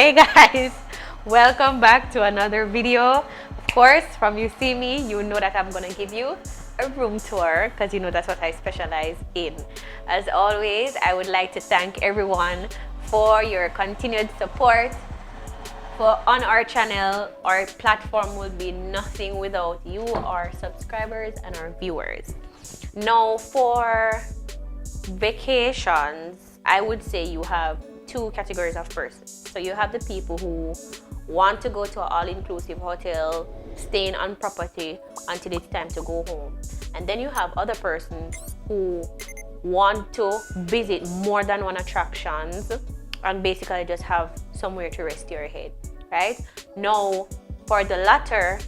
Hey guys, welcome back to another video. Of course, from you see me, you know that I'm gonna give you a room tour because you know that's what I specialize in. As always, I would like to thank everyone for your continued support on our channel. Our platform would be nothing without you, our subscribers and our viewers. Now, for vacations, I would say you have two categories of persons. So you have the people who want to go to an all-inclusive hotel, staying on property until it's time to go home. And then you have other persons who want to visit more than one attractions and basically just have somewhere to rest your head, right? Now, for the latter,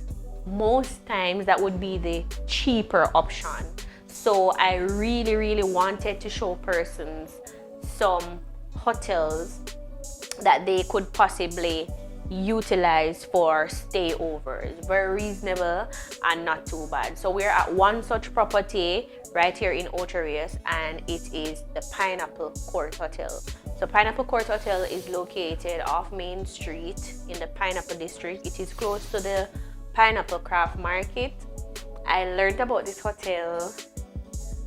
most times that would be the cheaper option. So I really wanted to show persons some hotels that they could possibly utilize for stayovers. Very reasonable and not too bad. So we're at one such property right here in Ocho Rios, and it is the Pineapple Court Hotel. So Pineapple Court Hotel is located off Main Street in the Pineapple District. It is close to the Pineapple Craft Market. I learned about this hotel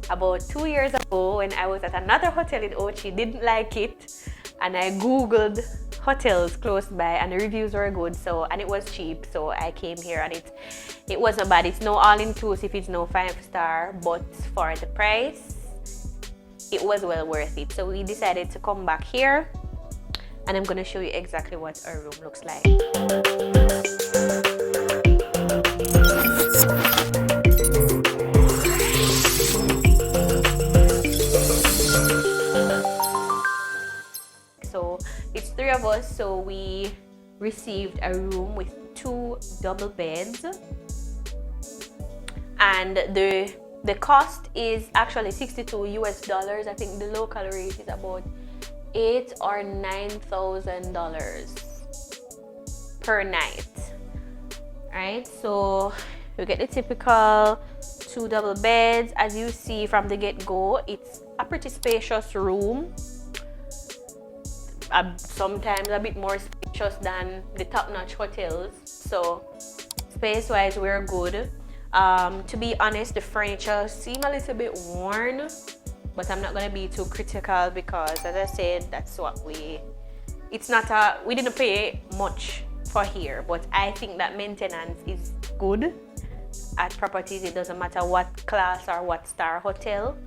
about 2 years ago when I was at another hotel in Ochi, didn't like it, and I googled hotels close by and the reviews were good, so, and it was cheap, so I came here and it wasn't bad. It's no all-inclusive, it's no 5-star, but for the price it was well worth it. So we decided to come back here and I'm gonna show you exactly what our room looks like. So it's 3 of us, so we received a room with 2 double beds, and the cost is actually $62 US. I think the local rate is about $8,000 or $9,000 per night. Right, so you get the typical 2 double beds. As you see from the get-go, it's a pretty spacious room. Sometimes a bit more spacious than the top-notch hotels, so space-wise we're good. To be honest, the furniture seem a little bit worn, but I'm not gonna be too critical because, as I said, that's what we didn't pay much for here, but I think that maintenance is good at properties. It doesn't matter what class or what star hotel,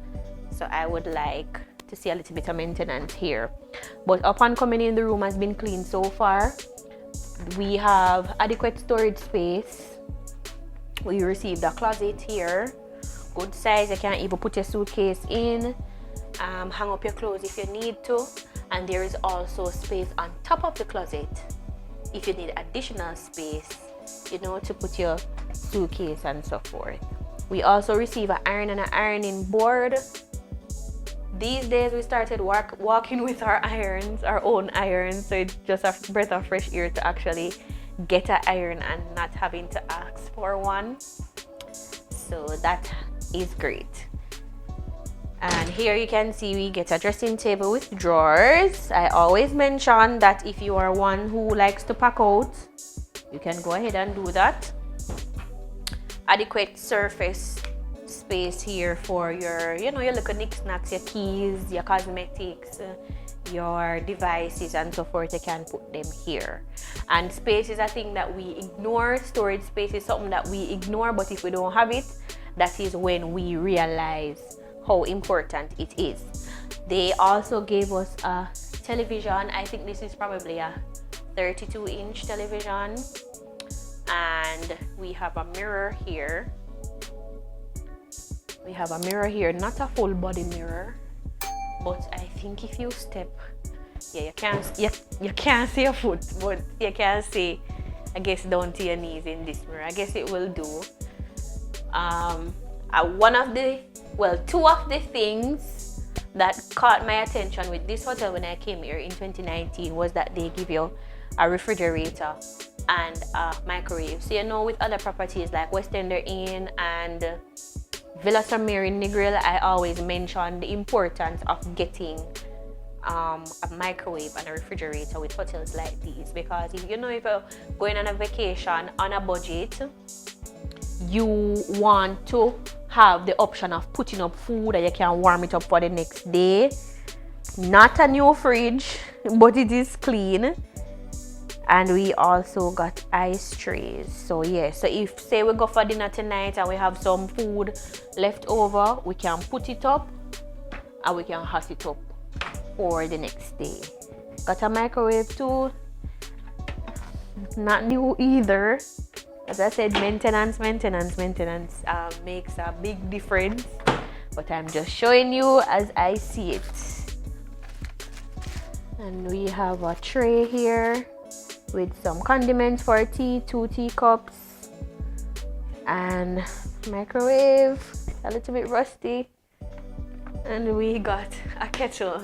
so I would like to see a little bit of maintenance here. But upon coming in, the room has been cleaned so far. We have adequate storage space. We received a closet here, good size. You can even put your suitcase in, hang up your clothes if you need to, and there is also space on top of the closet if you need additional space, you know, to put your suitcase and so forth. We also receive an iron and an ironing board. These days we started walking with our irons, our own irons, so it's just a breath of fresh air to actually get an iron and not having to ask for one. So that is great. And here you can see we get a dressing table with drawers. I always mention that if you are one who likes to pack out, you can go ahead and do that. Adequate surface space here for your, you know, your little knickknacks, your keys, your cosmetics, your devices and so forth. You can put them here. And space is a thing that we ignore. Storage space is something that we ignore, but if we don't have it, that is when we realize how important it is. They also gave us a television. I think this is probably a 32-inch television, and we have a mirror here. We have a mirror here, not a full body mirror, but I think if you step, yeah, you can't see your foot, but you can see, I guess, down to your knees in this mirror. I guess it will do. Two of the things that caught my attention with this hotel when I came here in 2019 was that they give you a refrigerator and a microwave. So, you know, with other properties like West Ender Inn and Villa Samir in Negril, I always mention the importance of getting a microwave and a refrigerator with hotels like these, because if you're going on a vacation on a budget, you want to have the option of putting up food that you can warm it up for the next day. Not a new fridge, but it is clean. And we also got ice trays. So yeah, so if say we go for dinner tonight and we have some food left over, we can put it up and we can hot it up for the next day. Got a microwave too. Not new either. As I said, maintenance makes a big difference. But I'm just showing you as I see it. And we have a tray here with some condiments for tea, 2 teacups, and microwave, a little bit rusty. And we got a kettle.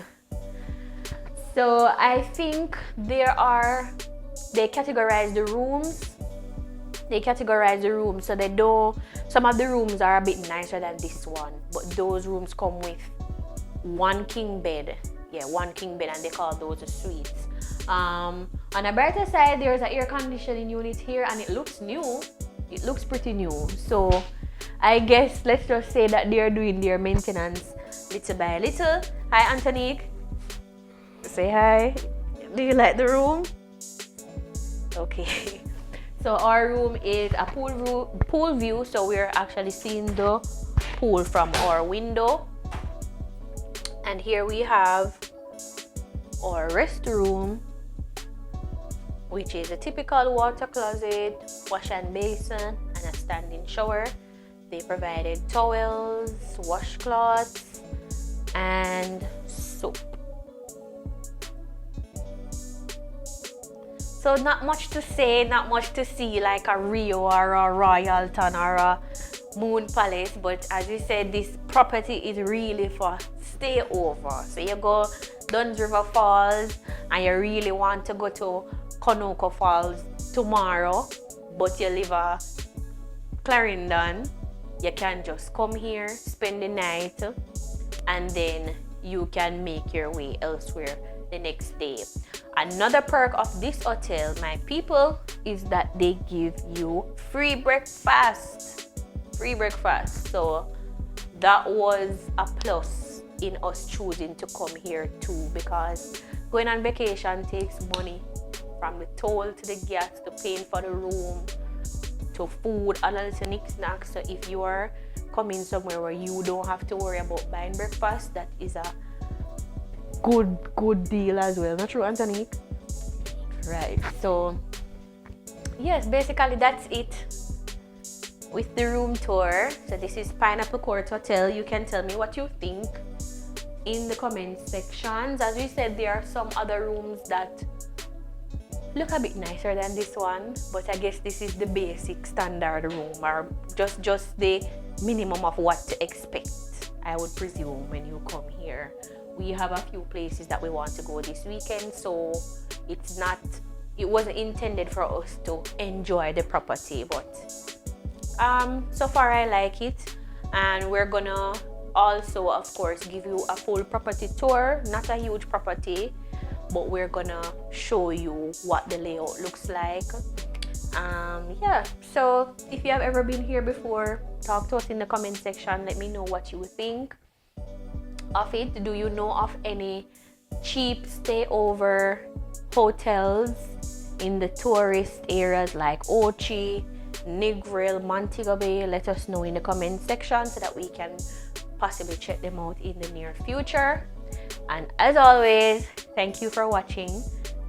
So I think they categorize the rooms. So some of the rooms are a bit nicer than this one, but those rooms come with 1 king bed. Yeah, 1 king bed, and they call those suites. On the brighter side, there's an air conditioning unit here, and it looks new. It looks pretty new. So I guess let's just say that they're doing their maintenance little by little. Hi, Antonique. Say hi. Do you like the room? Okay. So our room is a pool view, so we're actually seeing the pool from our window. And here we have our restroom, which is a typical water closet, wash and basin, and a standing shower. They provided towels, washcloths, and soap. So not much to say, not much to see like a Rio or a Royalton or a Moon Palace, but as you said, this property is really for stay over. So you go Dunn's River Falls and you really want to go to Conoco Falls tomorrow, but you live at Clarendon, you can just come here, spend the night, and then you can make your way elsewhere the next day. Another perk of this hotel, my people, is that they give you free breakfast. So that was a plus in us choosing to come here too, because going on vacation takes money, from the toll to the gas to paying for the room to food and a little knickknacks. So if you are coming somewhere where you don't have to worry about buying breakfast, that is a good deal as well. Not true, Antonique? Right. So yes, basically that's it with the room tour. So this is Pineapple Court Hotel. You can tell me what you think in the comment sections. As we said, there are some other rooms that look a bit nicer than this one, but I guess this is the basic standard room, or just the minimum of what to expect, I would presume, when you come here. We have a few places that we want to go this weekend, so it wasn't intended for us to enjoy the property, but so far I like it. And we're gonna also, of course, give you a full property tour. Not a huge property, but we're gonna show you what the layout looks like. Yeah, so if you have ever been here before, talk to us in the comment section. Let me know what you think of it. Do you know of any cheap stayover hotels in the tourist areas like Ochi, Negril, Montego Bay? Let us know in the comment section so that we can possibly check them out in the near future. And as always, thank you for watching.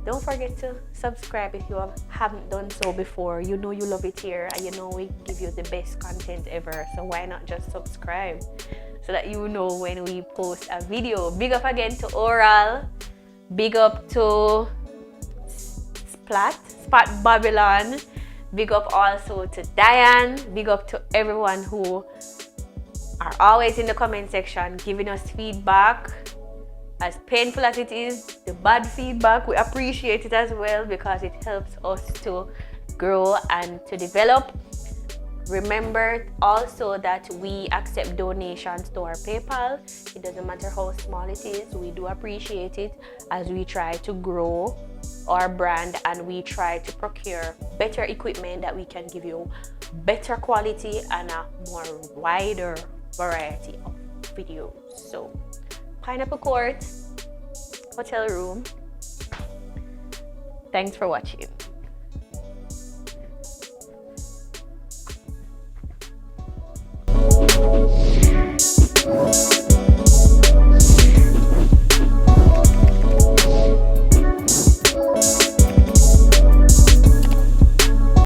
Don't forget to subscribe if you haven't done so before. You know you love it here, and you know we give you the best content ever, so why not just subscribe so that you know when we post a video. Big up again to Oral, big up to Spot Babylon, big up also to Diane, big up to everyone who are always in the comment section giving us feedback. As painful as it is, the bad feedback, we appreciate it as well, because it helps us to grow and to develop. Remember also that we accept donations to our PayPal. It doesn't matter how small it is, we do appreciate it as we try to grow our brand and we try to procure better equipment that we can give you better quality and a more wider variety of videos. So Pineapple Court hotel room. Thanks for watching.